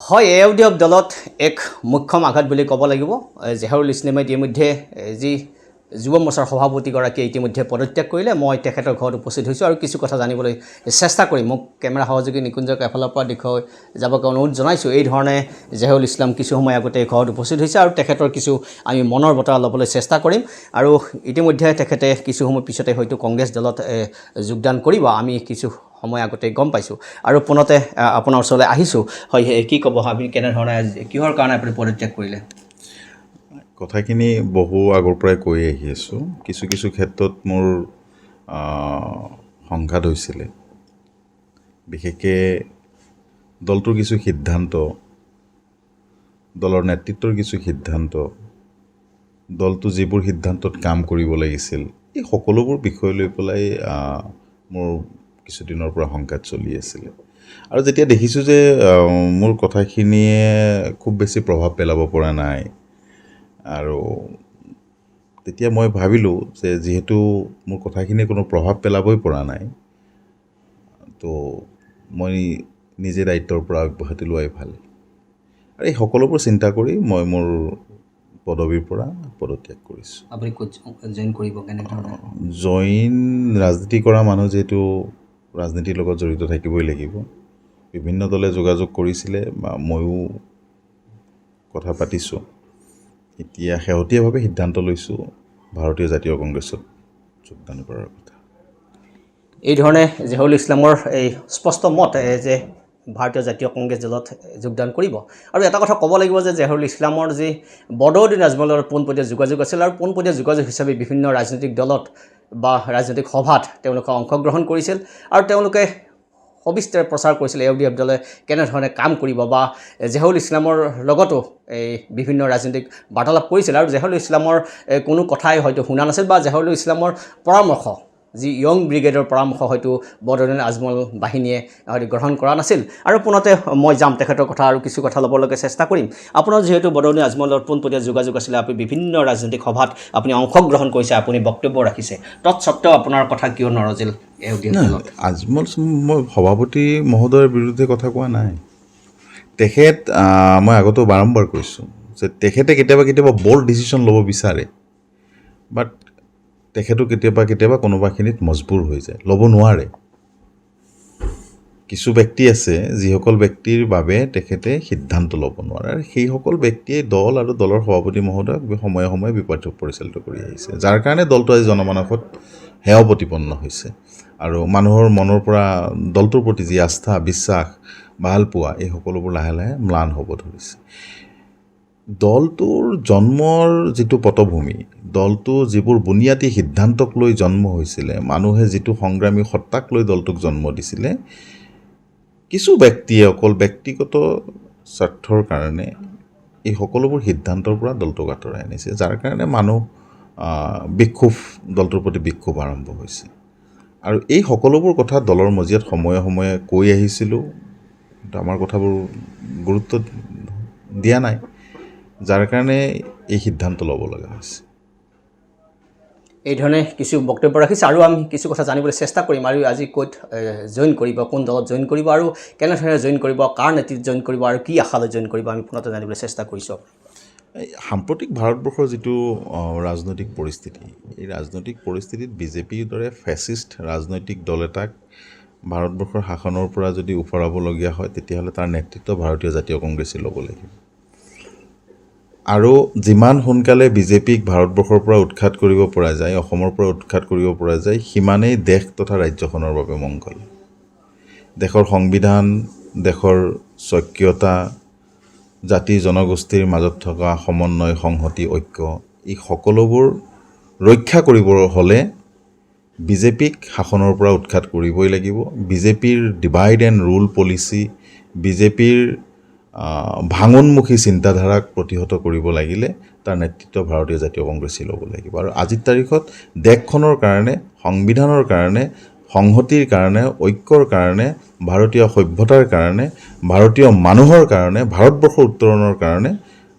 হয় এওডিএফ দলত এক মুখ্যম আঘাত বুলি ক'ব লাগিব জেহাৰুল ইছলামে ইতিমধ্যে যি যুৱ মৰ্চাৰ সভাপতিগৰাকীয়ে ইতিমধ্যে পদত্যাগ কৰিলে মই তেখেতৰ ঘৰত উপস্থিত হৈছোঁ আৰু কিছু কথা জানিবলৈ চেষ্টা কৰিম মোক কেমেৰা সহযোগী নিকুঞ্জক এফালৰ পৰা দেখুৱাই যাবকৈ অনুৰোধ জনাইছোঁ এই ধৰণে জেহাৰুল ইছলাম কিছু সময় আগতে ঘৰত উপস্থিত হৈছে আৰু তেখেতৰ কিছু আমি মনৰ বতৰা ল'বলৈ চেষ্টা কৰিম আৰু ইতিমধ্যে তেখেতে কিছু সময় পিছতে হয়তো কংগ্ৰেছ দলত যোগদান কৰিব আমি কিছু সময় আগতে গম পাইছোঁ আৰু পুনতে আপোনাৰ ওচৰলৈ আহিছোঁ হয় কি ক'ব আপুনি কেনেধৰণে কিহৰ কাৰণে আপুনি পদত্যাগ কৰিলে কথাখিনি বহু আগৰ পৰাই কৈ আহি আছোঁ কিছু কিছু ক্ষেত্ৰত মোৰ সংঘাত হৈছিলে বিশেষকৈ দলটোৰ কিছু সিদ্ধান্ত দলৰ নেতৃত্বৰ কিছু সিদ্ধান্ত দলটো যিবোৰ সিদ্ধান্তত কাম কৰিব লাগিছিল এই সকলোবোৰ বিষয় লৈ পেলাই মোৰ কিছুদিনৰ পৰা সংঘাত চলি আছিলে আৰু যেতিয়া দেখিছোঁ যে মোৰ কথাখিনিয়ে খুব বেছি প্ৰভাৱ পেলাব পৰা নাই আৰু তেতিয়া মই ভাবিলোঁ যে যিহেতু মোৰ কথাখিনিয়ে কোনো প্ৰভাৱ পেলাবই পৰা নাই তো মই নিজে দায়িত্বৰ পৰা অব্যাহতি লোৱাই ভাল আৰু এই সকলোবোৰ চিন্তা কৰি মই মোৰ পদবীৰ পৰা পদত্যাগ কৰিছোঁ আপুনি ক'ত জইন কৰিব কেনেধৰণে জইন ৰাজনীতি কৰা মানুহ যিহেতু ৰাজনীতিৰ লগত জড়িত থাকিবই লাগিব বিভিন্ন দলে যোগাযোগ কৰিছিলে বা ময়ো কথা পাতিছোঁ এতিয়া শেহতীয়াভাৱে সিদ্ধান্ত লৈছোঁ ভাৰতীয় জাতীয় কংগ্ৰেছত যোগদান কৰাৰ কথা এই ধৰণে জেহাৰুল ইছলামৰ এই স্পষ্ট মত যে ভাৰতীয় জাতীয় কংগ্ৰেছ দলত যোগদান কৰিব আৰু এটা কথা ক'ব লাগিব যে জেহাৰুল ইছলামৰ যি বদৰুদ্দিন আজমলৰ পোনপটীয়া যোগাযোগ আছিল আৰু পোনপটীয়া যোগাযোগ হিচাপে বিভিন্ন ৰাজনৈতিক দলত বা ৰাজনৈতিক সভাত তেওঁলোকে অংশগ্ৰহণ কৰিছিল আৰু তেওঁলোকে সবিস্তাৰে প্ৰচাৰ কৰিছিল এওডিএফ দলে কেনেধৰণে কাম কৰিব বা জেহাৰুল ইছলামৰ লগতো এই বিভিন্ন ৰাজনৈতিক বাৰ্তালাপ কৰিছিল আৰু জেহাৰুল ইছলামৰ কোনো কথাই হয়তো শুনা নাছিল বা জেহাৰুল ইছলামৰ পৰামৰ্শ যি য়ং ব্ৰিগেডৰ পৰামৰ্শ হয়তো বদৰুদ্দিন আজমল বাহিনীয়ে হয়তো গ্ৰহণ কৰা নাছিল আৰু পুনতে মই যাম তেখেতৰ কথা আৰু কিছু কথা ল'বলৈকে চেষ্টা কৰিম আপোনাৰ যিহেতু বদৰুদ্দিন আজমলৰ পোনপটীয়া যোগাযোগ আছিলে আপুনি বিভিন্ন ৰাজনৈতিক সভাত আপুনি অংশগ্ৰহণ কৰিছে আপুনি বক্তব্য ৰাখিছে তৎসত্ত্বেও আপোনাৰ কথা কিয় নৰজিল আজমল মই সভাপতি মহোদয়ৰ বিৰুদ্ধে কথা কোৱা নাই তেখেত মই আগতেও বাৰম্বাৰ কৈছোঁ যে তেখেতে কেতিয়াবা বল্ড ডিচিশ্যন ল'ব বিচাৰে বাট তেখেতো কেতিয়াবা কোনোবাখিনিত মজবুৰ হৈ যায় ল'ব নোৱাৰে কিছু ব্যক্তি আছে যিসকল ব্যক্তিৰ বাবে তেখেতে সিদ্ধান্ত ল'ব নোৱাৰে আৰু সেইসকল ব্যক্তিয়ে দল আৰু দলৰ সভাপতি মহোদয়ক সময়ে সময়ে বিপথ পৰিচালিত কৰি আহিছে যাৰ কাৰণে দলটো আজি জনমানসত হেয় প্ৰতিপন্ন হৈছে আৰু মানুহৰ মনৰ পৰা দলটোৰ প্ৰতি যি আস্থা বিশ্বাস ভাল পোৱা এই সকলোবোৰ লাহে লাহে ম্লান হ'ব ধৰিছে দলটোৰ জন্মৰ যিটো পটভূমি দলটো যিবোৰ বুনিয়াদী সিদ্ধান্তক লৈ জন্ম হৈছিলে মানুহে যিটো সংগ্ৰামী সত্তাক লৈ দলটোক জন্ম দিছিলে কিছু ব্যক্তিয়ে অকল ব্যক্তিগত স্বাৰ্থৰ কাৰণে এই সকলোবোৰ সিদ্ধান্তৰ পৰা দলটোক আঁতৰাই আনিছে যাৰ কাৰণে মানুহ বিক্ষোভ দলটোৰ প্ৰতি বিক্ষোভ আৰম্ভ হৈছে আৰু এই সকলোবোৰ কথা দলৰ মজিয়াত সময়ে সময়ে কৈ আহিছিলোঁ আমাৰ কথাবোৰ গুৰুত্ব দিয়া নাই যাৰ কাৰণে এই সিদ্ধান্ত ল'ব লগা হৈছে এই ধৰণে কিছু বক্তব্য ৰাখিছে আৰু আমি কিছু কথা জানিবলৈ চেষ্টা কৰিম আৰু আজি ক'ত জইন কৰিব কোন দলত জইন কৰিব আৰু কেনেধৰণে জইন কৰিব কাৰ নেতৃত্বত জইন কৰিব আৰু কি আশালৈ জইন কৰিব আমি পুনতে জানিবলৈ চেষ্টা কৰিছোঁ সাম্প্ৰতিক ভাৰতবৰ্ষৰ যিটো ৰাজনৈতিক পৰিস্থিতি এই ৰাজনৈতিক পৰিস্থিতিত বিজেপিৰ দৰে ফেচিষ্ট ৰাজনৈতিক দল এটাক ভাৰতবৰ্ষৰ শাসনৰ পৰা যদি উফৰাবলগীয়া হয় তেতিয়াহ'লে তাৰ নেতৃত্ব ভাৰতীয় জাতীয় কংগ্ৰেছে ল'ব লাগিব আৰু যিমান সোনকালে বিজেপিক ভাৰতবৰ্ষৰ পৰা উৎখাত কৰিব পৰা যায় অসমৰ পৰা উৎখাত কৰিব পৰা যায় সিমানেই দেশ তথা ৰাজ্যখনৰ বাবে মংগল দেশৰ সংবিধান দেশৰ স্বকীয়তা জাতি জনগোষ্ঠীৰ মাজত থকা সমন্বয় সংহতি ঐক্য এই সকলোবোৰ ৰক্ষা কৰিবৰ হ'লে বিজেপিক শাসনৰ পৰা উৎখাত কৰিবই লাগিব বিজেপিৰ ডিভাইড এণ্ড ৰুল পলিচি বিজেপিৰ ভাঙোন্মুখী চিন্তাধাৰাক প্ৰতিহত কৰিব লাগিলে তাৰ নেতৃত্ব ভাৰতীয় জাতীয় কংগ্ৰেছে ল'ব লাগিব আৰু আজিৰ তাৰিখত দেশখনৰ কাৰণে সংবিধানৰ কাৰণে সংহতিৰ কাৰণে ঐক্যৰ কাৰণে ভাৰতীয় সভ্যতাৰ কাৰণে ভাৰতীয় মানুহৰ কাৰণে ভাৰতবৰ্ষৰ উত্তৰণৰ কাৰণে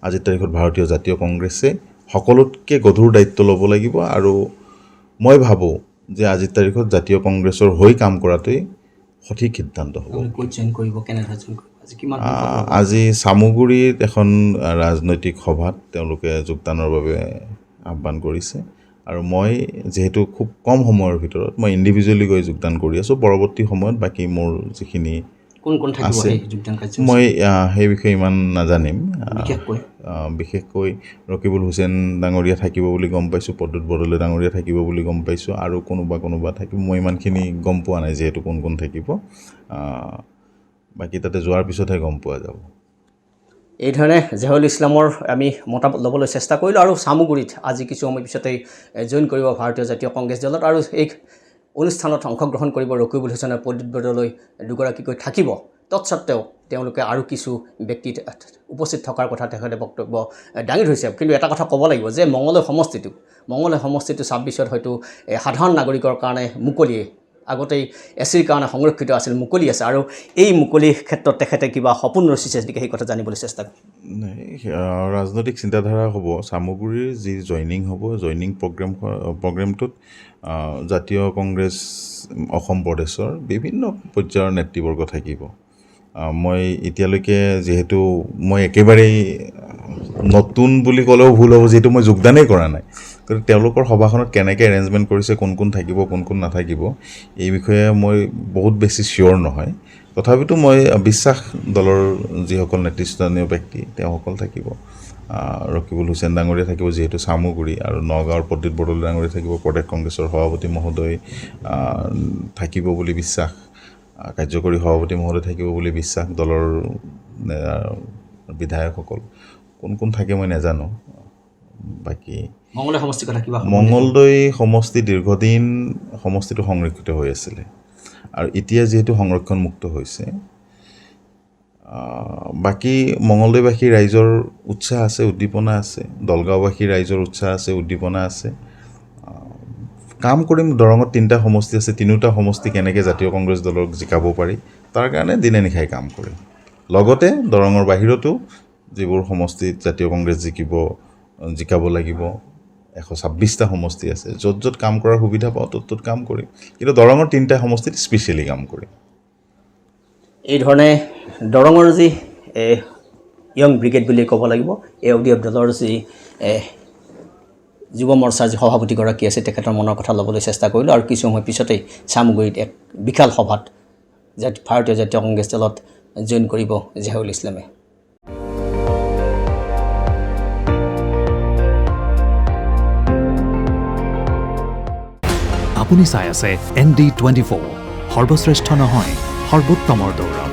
আজিৰ তাৰিখত ভাৰতীয় জাতীয় কংগ্ৰেছে সকলোতকৈ গধুৰ দায়িত্ব ল'ব লাগিব আৰু মই ভাবোঁ যে আজিৰ তাৰিখত জাতীয় কংগ্ৰেছৰ হৈ কাম কৰাটোৱেই সঠিক সিদ্ধান্ত হ'ব ক'ত জইন কৰিব কেনেধৰণে জইন কৰিব আজি চামগুৰিত এখন ৰাজনৈতিক সভাত তেওঁলোকে যোগদানৰ বাবে আহ্বান কৰিছে আৰু মই যিহেতু খুব কম সময়ৰ ভিতৰত মই ইণ্ডিভিজুৱেলি গৈ যোগদান কৰি আছোঁ পৰৱৰ্তী সময়ত বাকী মোৰ যিখিনি আছে মই সেই বিষয়ে ইমান নাজানিম বিশেষকৈ ৰকিবুল হুছেইন ডাঙৰীয়া থাকিব বুলি গম পাইছোঁ প্ৰদ্যুৎ বৰদলৈ ডাঙৰীয়া থাকিব বুলি গম পাইছোঁ আৰু কোনোবা থাকিব মই ইমানখিনি গম পোৱা নাই যিহেতু কোন থাকিব বাকী তাতে যোৱাৰ পিছতহে গম পোৱা যাব এইধৰণে জেহুল ইছলামৰ আমি মতামত ল'বলৈ চেষ্টা কৰিলোঁ আৰু চামগুৰিত আজি কিছু সময় পিছতেই জইন কৰিব ভাৰতীয় জাতীয় কংগ্ৰেছ দলত আৰু এই অনুষ্ঠানত অংশগ্ৰহণ কৰিব ৰকিবুল হুছেইন আৰু প্ৰদ্যুৎ বৰদলৈ দুগৰাকীকৈ থাকিব তৎসত্ত্বেও তেওঁলোকে আৰু কিছু ব্যক্তি উপস্থিত থকাৰ কথা তেখেতে বক্তব্য দাঙি ধৰিছে কিন্তু এটা কথা ক'ব লাগিব যে মঙলদৈ সমষ্টিটো 26ত হয়তো সাধাৰণ নাগৰিকৰ কাৰণে মুকলিয়ে আগতেই এচিৰ কাৰণে সংৰক্ষিত আছিল মুকলি আছে আৰু এই মুকলি ক্ষেত্ৰত তেখেতে কিবা সপোন ৰচিছে যদিকে সেই কথা জানিবলৈ চেষ্টা ৰাজনৈতিক চিন্তাধাৰা হ'ব চামগুৰিৰ যি জইনিং হ'ব জইনিং প্ৰগ্ৰেমটোত জাতীয় কংগ্ৰেছ অসম প্ৰদেশৰ বিভিন্ন পৰ্যায়ৰ নেতৃবৰ্গ থাকিব মই এতিয়ালৈকে যিহেতু মই একেবাৰেই নতুন বুলি ক'লেও ভুল হ'ব যিহেতু মই যোগদানেই কৰা নাই গতিকে তেওঁলোকৰ সভাখনত কেনেকৈ এৰেঞ্জমেণ্ট কৰিছে কোন থাকিব কোন নাথাকিব এই বিষয়ে মই বহুত বেছি চিয়'ৰ নহয় তথাপিতো মই বিশ্বাস দলৰ যিসকল নেতৃস্থানীয় ব্যক্তি তেওঁসকল থাকিব ৰকিবুল হুছেইন ডাঙৰীয়া থাকিব যিহেতু চামগুৰি আৰু নগাঁৱৰ প্ৰদ্যুৎ বৰদলৈ ডাঙৰীয়া থাকিব প্ৰদেশ কংগ্ৰেছৰ সভাপতি মহোদয় থাকিব বুলি বিশ্বাস কাৰ্যকৰী সভাপতি মহোদয় থাকিব বুলি বিশ্বাস দলৰ বিধায়কসকল কোন থাকে মই নাজানো বাকী মঙলদৈ সমষ্টি দীৰ্ঘদিন সমষ্টিটো সংৰক্ষিত হৈ আছিলে আৰু এতিয়া যিহেতু সংৰক্ষণমুক্ত হৈছে বাকী মঙলদৈবাসী ৰাইজৰ উৎসাহ আছে উদ্দীপনা আছে দলগাঁওবাসী ৰাইজৰ উৎসাহ আছে উদ্দীপনা আছে কাম কৰিম দৰঙত 3টা সমষ্টি আছে 3টা সমষ্টি কেনেকৈ জাতীয় কংগ্ৰেছ দলক জিকাব পাৰি তাৰ কাৰণে দিনে নিশাই কাম কৰিম লগতে দৰঙৰ বাহিৰতো যিবোৰ সমষ্টিত জাতীয় কংগ্ৰেছ জিকাব লাগিব 126টা সমষ্টি আছে য'ত কাম কৰাৰ সুবিধা পাওঁ ত'ত কাম কৰিম কিন্তু দৰঙৰ 3টা সমষ্টিত স্পেচিয়েলি কাম কৰিম এইধৰণে দৰঙৰ যি য়ং ব্ৰিগেড বুলি ক'ব লাগিব AUDF দলৰ যি যুৱ মৰ্চাৰ যি সভাপতিগৰাকী আছে তেখেতৰ মনৰ কথা ল'বলৈ চেষ্টা কৰিলোঁ আৰু কিছু সময় পিছতেই চামগুৰিত এক বিশাল সভাত ভাৰতীয় জাতীয় কংগ্ৰেছ দলত জইন কৰিব জেহুল ইছলামে আপুনি চাই আছে ND24 সৰ্বশ্ৰেষ্ঠ নহয় সৰ্বোত্তমৰ দৌৰ